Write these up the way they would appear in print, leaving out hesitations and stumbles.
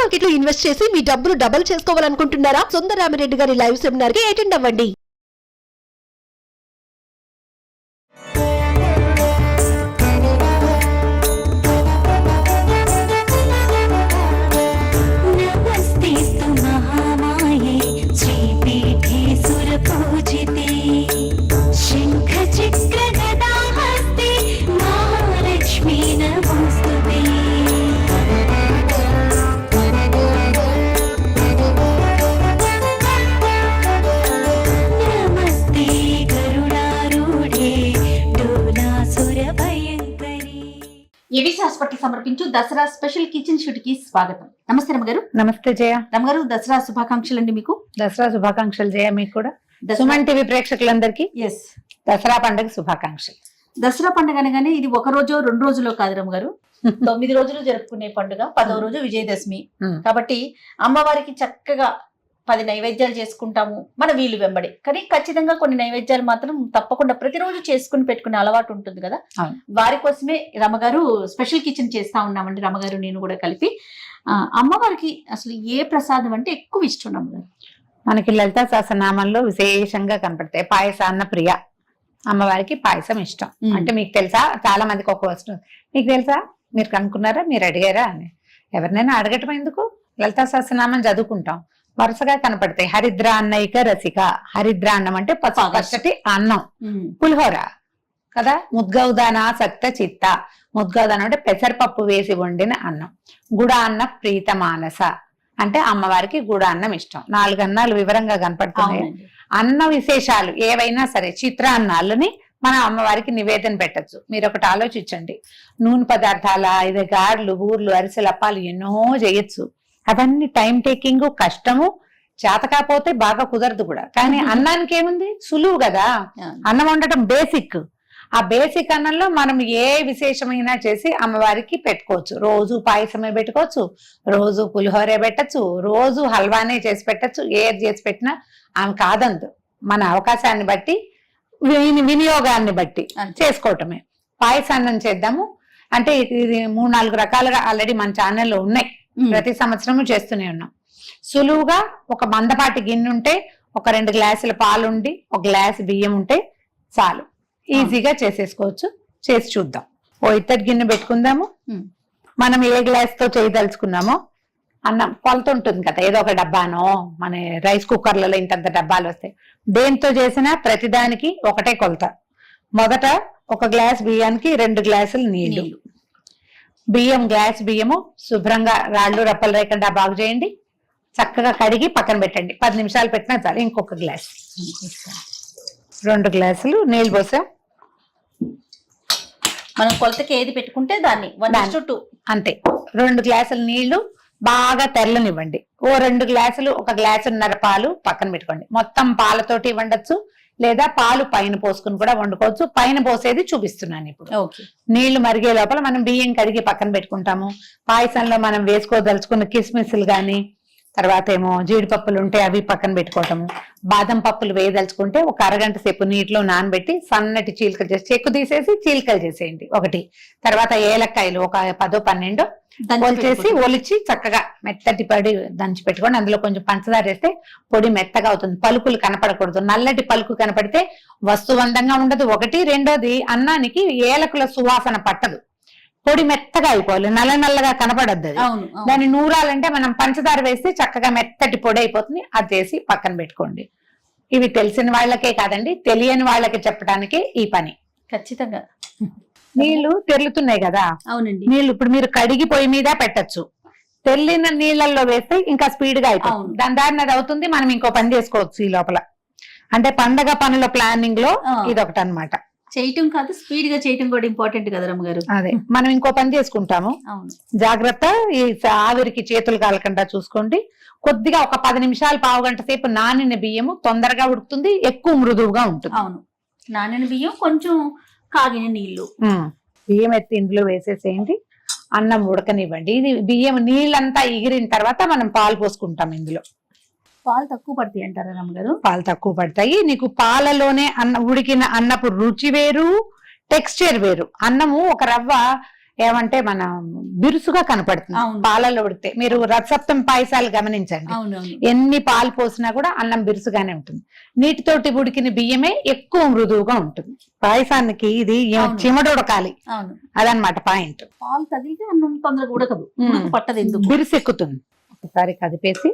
Market లో invest చేసి మీ డబ్బులు డబుల్ చేసుకోవాలనుకుంటున్నారా? సుందరరామిరెడ్డి గారి లైవ్ సెమినార్ కి అటెండ్ అవ్వండి. ఏవిస్ హాస్పిటల్ సమర్పించు దసరా స్పెషల్ కిచెన్ షూట్ కి స్వాగతం. నమస్తే రమగారు. నమస్తే జయ. రమగారు, దసరా శుభాకాంక్షలు అండి. మీకు దసరా శుభాకాంక్షలు జయ. మీకు కూడా సుమన్ టీవీ ప్రేక్షకులందరికీ దసరా పండుగ శుభాకాంక్షలు. దసరా పండుగ అనగానే ఇది ఒక రోజు 2 రోజుల్లో కాదు రమగారు, 9 రోజులు జరుపుకునే పండుగ. 10వ రోజు విజయదశమి కాబట్టి అమ్మవారికి చక్కగా 10 నైవేద్యాలు చేసుకుంటాము మన వీలు వెంబడి. కానీ ఖచ్చితంగా కొన్ని నైవేద్యాలు మాత్రం తప్పకుండా ప్రతిరోజు చేసుకుని పెట్టుకునే అలవాటు ఉంటుంది కదా. వారి కోసమే రమగారు స్పెషల్ కిచెన్ చేస్తా ఉన్నామండి. రమగారు నేను కూడా కలిపి. అమ్మవారికి అసలు ఏ ప్రసాదం అంటే ఎక్కువ ఇష్టం రమగారు? మనకి లలితా సహస్రనామంలో విశేషంగా కనపడతాయి పాయసాన్న ప్రియ. అమ్మవారికి పాయసం ఇష్టం. అంటే మీకు తెలుసా, చాలా మందికి ఒక వస్తుంది. మీకు తెలుసా, మీరు కనుక్కున్నారా, మీరు అడిగారా అని. ఎవరినైనా అడగటం ఎందుకు, లలితా సహస్రనామం చదువుకుంటాం. వరుసగా కనపడతాయి. హరిద్ర అన్నయిక రసిక. హరిద్ర అన్నం అంటే పచ్చటి అన్నం. పులిహోర కదా. ముద్గౌదాన సక్త చిత్త. ముద్గౌదానం అంటే పెసరపప్పు వేసి వండిన అన్నం. గుడ అన్న ప్రీత మానస అంటే అమ్మవారికి గుడ అన్నం ఇష్టం. 4 అన్నాలు వివరంగా కనపడుతున్నాయి. అన్న విశేషాలు ఏవైనా సరే చిత్రాన్నాలని మనం అమ్మవారికి నివేదన పెట్టచ్చు. మీరు ఒకటి ఆలోచించండి, నూనె పదార్థాల ఇది గారెలు, బూర్లు, అరిసెలు, అప్పాలు ఎన్నో చేయొచ్చు. అవన్నీ టైం టేకింగ్, కష్టము, చేతకాపోతే బాగా కుదరదు కూడా. కానీ అన్నానికి ఏముంది, సులువు కదా. అన్నం వండటం బేసిక్. ఆ బేసిక్ అన్నంలో మనం ఏ విశేషమైనా చేసి అమ్మవారికి పెట్టుకోవచ్చు. రోజు పాయసమే పెట్టుకోవచ్చు, రోజు పులిహోరే పెట్టచ్చు, రోజు హల్వానే చేసి పెట్టచ్చు. ఏది చేసి పెట్టినా ఆమె కాదందు. మన అవకాశాన్ని బట్టి, వినియోగాన్ని బట్టి చేసుకోవటమే. పాయసాన్నం చేద్దాము అంటే ఇది 3-4 రకాలుగా ఆల్రెడీ మన ఛానల్లో ఉన్నాయి. ప్రతి సంవత్సరము చేస్తూనే ఉన్నాం. సులువుగా ఒక మందపాటి గిన్నె ఉంటే, ఒక 2 గ్లాసుల పాలుండి, 1 గ్లాసు బియ్యం ఉంటే చాలు. ఈజీగా చేసేసుకోవచ్చు. చేసి చూద్దాం. ఓ ఇత్తడి గిన్నె పెట్టుకుందాము. మనం ఏ గ్లాస్ తో చేయదలుచుకున్నామో అన్నం కొలత ఉంటుంది కదా. ఏదో ఒక డబ్బానో, మన రైస్ కుక్కర్లలో ఇంతంత డబ్బాలు వస్తాయి. దేంతో చేసినా ప్రతిదానికి ఒకటే కొలత. మొదట 1 గ్లాస్ బియ్యానికి 2 గ్లాసులు నీళ్లు. గ్లాస్ బియ్యము శుభ్రంగా రాళ్ళు రప్పలు లేకుండా బాగు చేయండి. చక్కగా కడిగి పక్కన పెట్టండి. 10 నిమిషాలు పెట్టినా చాలు. ఇంకొక గ్లాస్, 2 గ్లాసులు నీళ్ళు పోసాం. మనం కొలతకి ఏది పెట్టుకుంటే దాన్ని 1:2 అంతే. 2 గ్లాసులు నీళ్లు బాగా తెల్లనివ్వండి. ఓ 2 గ్లాసులు, 1 గ్లాసున్నర పాలు పక్కన పెట్టుకోండి. మొత్తం పాలతోటి వండొచ్చు, లేదా పాలు పైన పోసుకుని కూడా వండుకోవచ్చు. పైన పోసేది చూపిస్తున్నాను ఇప్పుడు. నీళ్లు మరిగే లోపల మనం బియ్యం కడిగి పక్కన పెట్టుకుంటాము. పాయసంలో మనం వేసుకోదలుచుకున్న కిస్మిస్లు గాని, తర్వాత ఏమో జీడిపప్పులు ఉంటే అవి పక్కన పెట్టుకోవటము. బాదం పప్పులు వేయదలుచుకుంటే 1 అరగంట సేపు నీటిలో నానబెట్టి సన్నటి చీలికలు చేసి, చెక్కు తీసేసి చీలికలు చేసేయండి ఒకటి. తర్వాత ఏలక్కాయలు ఒక 10-12 చేసి ఒలిచి చక్కగా మెత్తటి పొడి దంచి పెట్టుకోండి. అందులో కొంచెం పంచదార వేస్తే పొడి మెత్తగా అవుతుంది. పలుకులు కనపడకూడదు. నల్లటి పలుకు కనపడితే వస్తువందంగా ఉండదు. ఒకటి. రెండోది, అన్నానికి ఏలకుల సువాసన పట్టదు. పొడి మెత్తగా అయిపోవాలి, నల్లగా కనపడద్దు. దాన్ని నూరాలంటే మనం పంచదార వేస్తే చక్కగా మెత్తటి పొడి అయిపోతుంది. అది చేసి పక్కన పెట్టుకోండి. ఇవి తెలిసిన వాళ్ళకే కాదండి, తెలియని వాళ్ళకి చెప్పడానికి ఈ పని. ఖచ్చితంగా. నీళ్లు తెరులుతున్నాయి కదా. అవునండి. నీళ్లు ఇప్పుడు మీరు కడిగి పొయ్యి మీద పెట్టచ్చు. తెల్లిన నీళ్ళల్లో వేస్తే ఇంకా స్పీడ్ గా అయిపోతుంది. దాని దారిని అది అవుతుంది. మనం ఇంకో పని చేసుకోవచ్చు ఈ లోపల. అంటే పండగ పనుల ప్లానింగ్ లో ఇదొకటి అన్నమాట. చేయటం కాదు, స్పీడ్ గా చేయటం కూడా ఇంపార్టెంట్ కదా రమ్మగారు. అదే మనం ఇంకో పని చేసుకుంటాము. జాగ్రత్త, ఈ ఆవిరికి చేతులు కాలకుండా చూసుకోండి. కొద్దిగా ఒక 10 నిమిషాలు, పావు గంట సేపు నానిన బియ్యము తొందరగా ఉడుకుతుంది, ఎక్కువ మృదువుగా ఉంటుంది. అవును, నానిన బియ్యం, కొంచెం కాగిన నీళ్లు. బియ్యం ఎత్తి ఇందులో వేసేసేయండి. అన్నం ఉడకనివ్వండి. ఇది బియ్యం నీళ్ళంతా ఎగిరిన తర్వాత మనం పాలు పోసుకుంటాం. ఇందులో పాలు తక్కువ పడతాయి అంటారా రమ్మగారు? పాలు తక్కువ పడతాయి. నీకు పాలలోనే ఉడికిన అన్నపు రుచి వేరు, టెక్స్చర్ వేరు. అన్నము ఒక రవ్వ ఏమంటే మన బిరుసుగా కనపడుతుంది అవును. పాలలో ఉడితే. మీరు రథసప్తమి పాయసాలు గమనించండి, అవునవును. ఎన్ని పాలు పోసినా కూడా అన్నం బిరుసుగానే ఉంటుంది. నీటితోటి ఉడికిన బియ్యమే ఎక్కువ మృదువుగా ఉంటుంది. పాయసానికి ఇది అవును. చిమడుడకాలి, అవును. అదనమాట పాయింట్. పాలు తగిలితే అన్నం తొందరగా ఉడకదు, ఉడుకు పట్టదు ఎందుకు. బిరుసు ఎక్కుతుంది. ఒకసారి కదిపేసి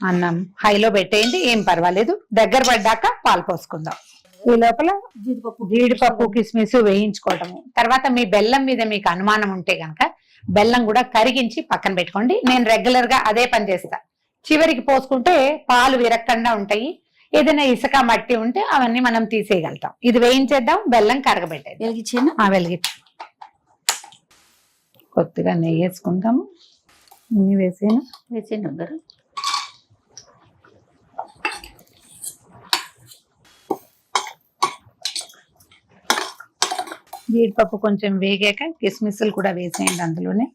అన్నం హైలో పెట్టేయండి, ఏం పర్వాలేదు. దగ్గర పడ్డాక పాలు పోసుకుందాం. ఈ లోపల జీడిపప్పు కిస్మిస్ వేయించుకోవటము. తర్వాత మీ బెల్లం మీద మీకు అనుమానం ఉంటే గనక బెల్లం కూడా కరిగించి పక్కన పెట్టుకోండి. నేను రెగ్యులర్ గా అదే పని చేస్తా. చివరికి పోసుకుంటే పాలు విరక్కండా ఉంటాయి. ఏదైనా ఇసుక మట్టి ఉంటే అవన్నీ మనం తీసేయగలుగుతాం. ఇది వేయించేద్దాం, బెల్లం కరగబెట్టేది. వెలిగించేనా? వెలిగించి కొద్దిగా నెయ్యి వేసుకుందాము. నెయ్యి వేసేయండి గారు. జీడిపప్పు కొంచెం వేగాక కిస్మిస్లు కూడా వేసేయండి అందులోనే.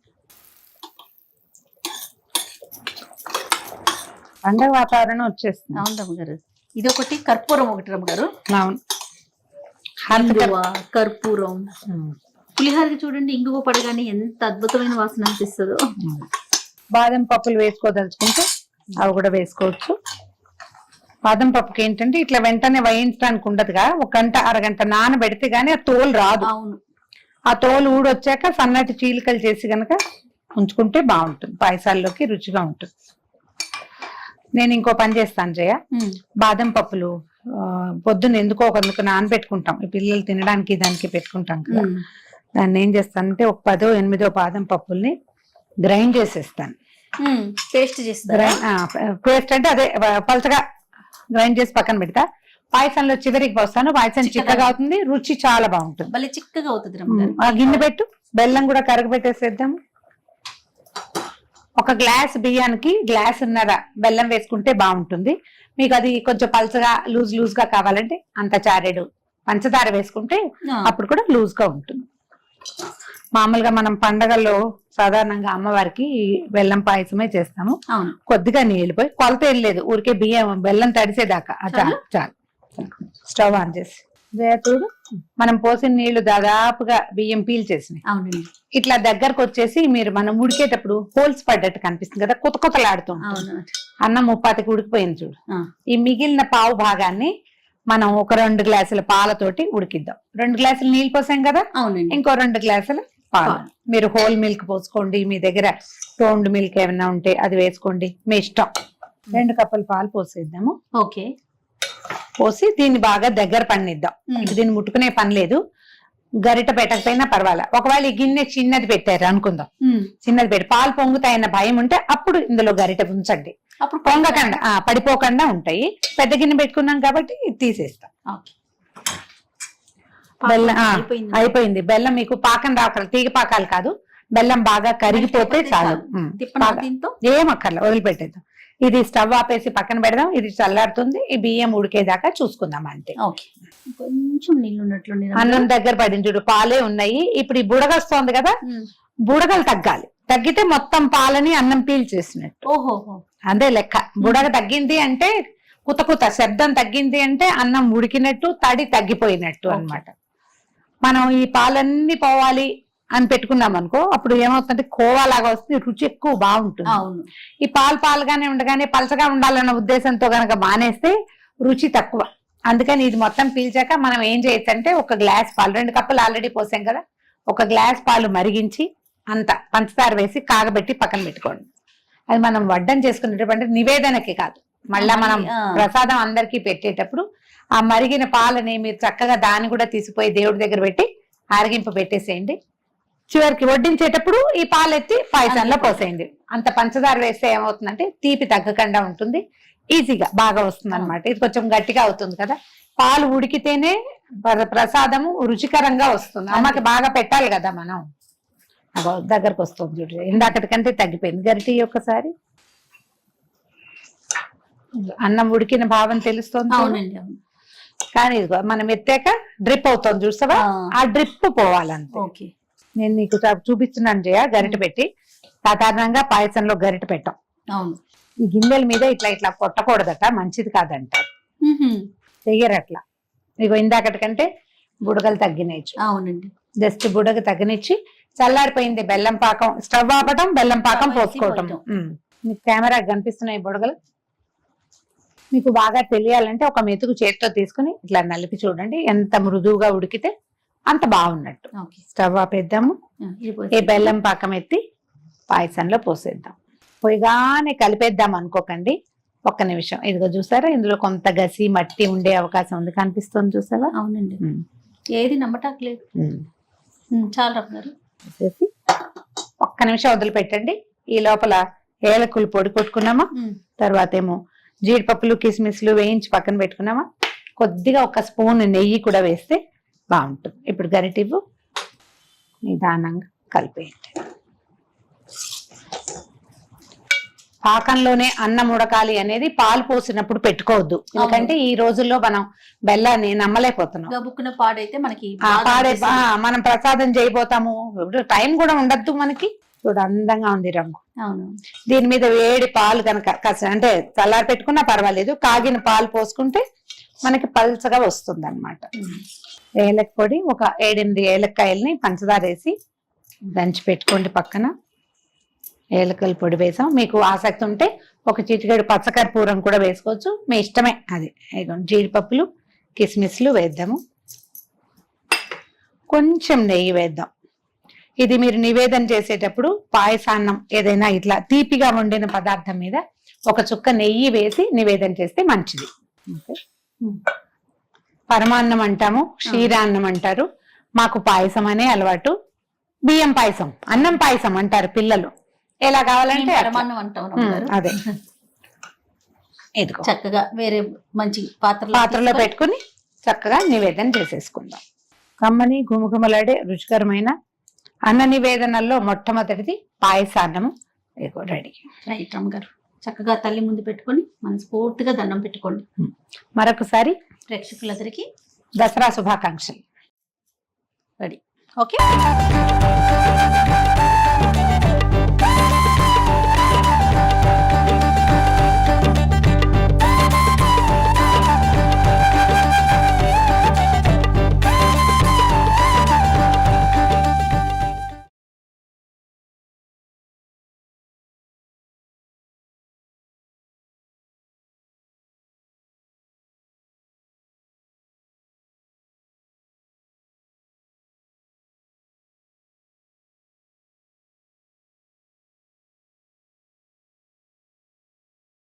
పండగ వాతావరణం వచ్చేస్తుంది. అవును రమ్మగారు. ఇది ఒకటి, కర్పూరం ఒకటి రమ్మగారు. అవును, ఇంగువ, కర్పూరం. పులిహోరకి చూడండి, ఇంగువ పడగానే ఎంత అద్భుతమైన వాసన అనిపిస్తుందో. బాదం పప్పులు వేసుకోదలుచుకుంటే అవి కూడా వేసుకోవచ్చు. బాదం పప్పుకి ఏంటంటే ఇట్లా వెంటనే వేయించడానికి ఉండదుగా, ఒక గంట అరగంట నానబెడితే గానీ ఆ తోలు రాదు. అవును. ఆ తోలు ఊడొచ్చాక సన్నటి చీలికలు చేసి గనక ఉంచుకుంటే బాగుంటుంది, పాయసాల్లోకి రుచిగా ఉంటుంది. నేను ఇంకో పని చేస్తాను జయ, బాదం పప్పులు పొద్దున్న ఎందుకో ఒకరికి నానబెట్టుకుంటాం, ఈ పిల్లలు తినడానికి దానికి పెట్టుకుంటాం కదా. దాన్ని ఏం చేస్తానంటే ఒక 10-8 బాదం పప్పుల్ని గ్రైండ్ చేసేస్తాను. పేస్ట్ చేస్తాను. పేస్ట్ అంటే అదే పలచగా గ్రైండ్ చేసి పక్కన పెడతా. పాయసంలో చివరికి పోస్తాను. పాయసం చిక్కగా అవుతుంది, రుచి చాలా బాగుంటుంది. మళ్ళీ చిక్కగా అవుతుంది. ఆ గిన్నె పెట్టు, బెల్లం కూడా కరగబెట్టేసేద్దాము. ఒక గ్లాస్ బియ్యానికి గ్లాసున్నర బెల్లం వేసుకుంటే బాగుంటుంది. మీకు అది కొంచెం పలచగా లూజ్ గా కావాలంటే అంత చారెడు పంచదార వేసుకుంటే అప్పుడు కూడా లూజ్ గా ఉంటుంది. మామూలుగా మనం పండగల్లో సాధారణంగా అమ్మవారికి బెల్లం పాయసమే చేస్తాము. కొద్దిగా నీళ్లు పోయి, కొలత ఏం లేదు, ఊరికే బియ్యం బెల్లం తడిసేదాకా చాలు. స్టవ్ ఆన్ చేసి వేతుడు మనం పోసిన నీళ్లు దాదాపుగా బియ్యం పీల్చేసినాయి. అవునండి. ఇట్లా దగ్గరకు వచ్చేసి మీరు మనం ఉడికేటప్పుడు హోల్స్ పడ్డట్టు కనిపిస్తుంది కదా, కొతలాడుతుంది. అన్నం 30కి ఉడికిపోయింది చూడు. ఈ మిగిలిన పావు భాగాన్ని మనం ఒక 2 గ్లాసుల పాలతోటి ఉడికిద్దాం. 2 గ్లాసులు నీళ్ళు పోసాం కదా, ఇంకో 2 గ్లాసుల పాలు. మీరు హోల్ మిల్క్ పోసుకోండి, మీ దగ్గర టోన్డ్ మిల్క్ ఏమైనా ఉంటే అది వేసుకోండి, మీ ఇష్టం. 2 కప్పుల పాలు పోసేద్దాము. ఓకే. పోసి దీన్ని బాగా దగ్గర పన్నిద్దాం. దీన్ని ముట్టుకునే పని లేదు, గరిట పెట్టకపోయినా పర్వాలే. ఒకవేళ ఈ గిన్నె చిన్నది పెట్టారు అనుకుందాం, చిన్నది పెట్టి పాలు పొంగుతాయన్న భయం ఉంటే అప్పుడు ఇందులో గరిట ఉంచండి, అప్పుడు పొంగకుండా పడిపోకుండా ఉంటాయి. పెద్ద గిన్నె పెట్టుకున్నాం కాబట్టి తీసేస్తాం. బెల్లం అయిపోయింది. బెల్లం మీకు పాకం రావాలి, తీగ పాకాలు కాదు, బెల్లం బాగా కరిగిపోతే చాలు. ఏమక్కర్లే, వదిలిపెట్టేద్దాం. ఇది స్టవ్ ఆపేసి పక్కన పెడదాం. ఇది చల్లారుతుంది, ఈ బియ్యం ఉడికేదాకా చూసుకుందాం అంతే. కొంచెం నీళ్ళు ఉన్నట్లు అన్నం దగ్గర పడింది చూడు, పాలే ఉన్నాయి. ఇప్పుడు ఈ బుడగ వస్తోంది కదా, బుడగలు తగ్గాలి. తగ్గితే మొత్తం పాలని అన్నం పీల్చేసినట్టు. ఓహో, అదే లెక్క. బుడగ తగ్గింది అంటే కుత శబ్దం తగ్గింది అంటే అన్నం ఉడికినట్టు, తడి తగ్గిపోయినట్టు అన్నమాట. మనం ఈ పాలన్నీ పోవాలి అని పెట్టుకున్నాం అనుకో, అప్పుడు ఏమవుతుందంటే కోవాలాగా వస్తుంది, రుచి ఎక్కువ బాగుంటుంది. ఈ పాలుగానే ఉండగానే పలచగా ఉండాలన్న ఉద్దేశంతో గనక మానేస్తే రుచి తక్కువ. అందుకని ఇది మొత్తం పీల్చాక మనం ఏం చేయొచ్చు అంటే, ఒక గ్లాస్ పాలు, 2 కప్పులు ఆల్రెడీ పోసాం కదా, ఒక గ్లాస్ పాలు మరిగించి అంత పంచదార వేసి కాగబెట్టి పక్కన పెట్టుకోండి. అది మనం వడ్డం చేసుకునేటప్పుడు నివేదనకి కాదు, మళ్ళా మనం ప్రసాదం అందరికీ పెట్టేటప్పుడు ఆ మరిగిన పాలని మీరు చక్కగా దాన్ని కూడా తీసిపోయి దేవుడి దగ్గర పెట్టి ఆరగింపు పెట్టేసేయండి. చివరికి వడ్డించేటప్పుడు ఈ పాలు ఎత్తి పాయసంలో పోసేయండి. అంత పంచదార వేస్తే ఏమవుతుందంటే తీపి తగ్గకుండా ఉంటుంది, ఈజీగా బాగా వస్తుంది అనమాట. ఇది కొంచెం గట్టిగా అవుతుంది కదా, పాలు ఉడికితేనే ప్రసాదము రుచికరంగా వస్తుంది. అమ్మకి బాగా పెట్టాలి కదా మనం. దగ్గరకు వస్తుంది చూడు, ఇందాకటి కంటే తగ్గిపోయింది. గరిటి ఒక్కసారి అన్నం ఉడికిన భావం తెలుస్తుంది. కానీ ఇదిగో మనం ఎత్తాక డ్రిప్ అవుతుంది చూస్తావా, ఆ డ్రిప్ పోవాలంతే. నేను నీకు చూపిస్తున్నాను జయ, గరిట పెట్టి. సాధారణంగా పాయసంలో గరిట పెట్టాం. ఈ గిన్నెల మీద ఇట్లా కొట్టకూడదట, మంచిది కాదంట, చెయ్యరు అట్లా. ఇగో ఇందాకటి కంటే బుడగలు తగ్గినాయి. అవునండి. జస్ట్ బుడగ తగ్గనిచ్చి చల్లారిపోయింది బెల్లం పాకం, స్టవ్ ఆపటం, బెల్లం పాకం స్టవ్ వేసి పోసుకోవటం. పోయటం. మీకు కెమెరా కనిపిస్తున్నాయి బుడగలు. మీకు బాగా తెలియాలంటే ఒక మెతుకు చేతితో తీసుకుని ఇట్లా నలిపి చూడండి, ఎంత మృదువుగా ఉడికితే అంత బాగున్నట్టు. ఓకే. స్టవ్ ఆపేద్దాము. ఇది ఈ పోసి- బెల్లం పాకం ఎత్తి పాయసంలో పోసేద్దాం. పొయ్యిగానే కలిపేద్దాం అనుకోకండి, ఒక్క నిమిషం. ఇదిగో చూసారా, ఇందులో కొంత గసి మట్టి ఉండే అవకాశం ఉంది, కనిపిస్తుంది చూసారా. అవునండి, ఏది నమ్మటానికి చాలా రమ్మగారు. వేసేసి ఒక్క నిమిషం వదిలిపెట్టండి. ఈ లోపల ఏలకులు పొడి కొట్టుకున్నామా, తర్వాత ఏమో జీడిపప్పులు కిస్మిస్లు వేయించి పక్కన పెట్టుకున్నామా, కొద్దిగా ఒక స్పూన్ నెయ్యి కూడా వేస్తే బాగుంటుంది. ఇప్పుడు గరిటివ్వు, నిదానంగా కలిపేయండి. పాకంలోనే అన్నం ఉడకాలి అనేది పాలు పోసినప్పుడు పెట్టుకోవద్దు, ఎందుకంటే ఈ రోజుల్లో మనం బెల్లాన్ని నమ్మలేకపోతున్నాం. గబుక్కున పాడైతే మనకి మనం ప్రసాదం చేయబోతాము, టైం కూడా ఉండద్దు మనకి. చూడు అందంగా ఉంది రంగు. అవును. దీని మీద వేడి పాలు కనుక అంటే చల్లారి పెట్టుకున్నా పర్వాలేదు, కాగిన పాలు పోసుకుంటే మనకి పల్చగా వస్తుంది అనమాట. ఏలక పొడి ఒక 7-8 ఏలక్కాయల్ని పంచదార వేసి దంచి పెట్టుకోండి పక్కన. ఏలకల పొడి వేసాం. మీకు ఆసక్తి ఉంటే ఒక చిటికెడు పచ్చకర్పూరం కూడా వేసుకోవచ్చు, మీ ఇష్టమే. అది జీడిపప్పులు కిస్మిస్లు వేద్దాము, కొంచెం నెయ్యి వేద్దాం. ఇది మీరు నివేదన చేసేటప్పుడు పాయసాన్నం ఏదైనా ఇట్లా తీపిగా వండిన పదార్థం మీద ఒక చుక్క నెయ్యి వేసి నివేదన చేస్తే మంచిది. పరమాన్నం అంటాము, క్షీరాన్నం అంటారు, మాకు పాయసం అనే అలవాటు. బియ్యం పాయసం, అన్నం పాయసం అంటారు పిల్లలు, ఎలా కావాలంటే పరమాన్నం అంటాం. అదే ఇదిగో చక్కగా వేరే మంచి పాత్రలో పెట్టుకుని చక్కగా నివేదన చేసేసుకుందాం. కమ్మని గుమగుమలాడే రుచికరమైన అన్న నివేదనల్లో మొట్టమొదటిది పాయసాన్నము. ఇదిగో రెడీ. రైట్ రమ్మ గారు, చక్కగా తల్లి ముందు పెట్టుకొని మనస్ఫూర్తిగా దండం పెట్టుకోండి. మరొకసారి ప్రేక్షకులందరికీ దసరా శుభాకాంక్షలు. రెడీ. ఓకే.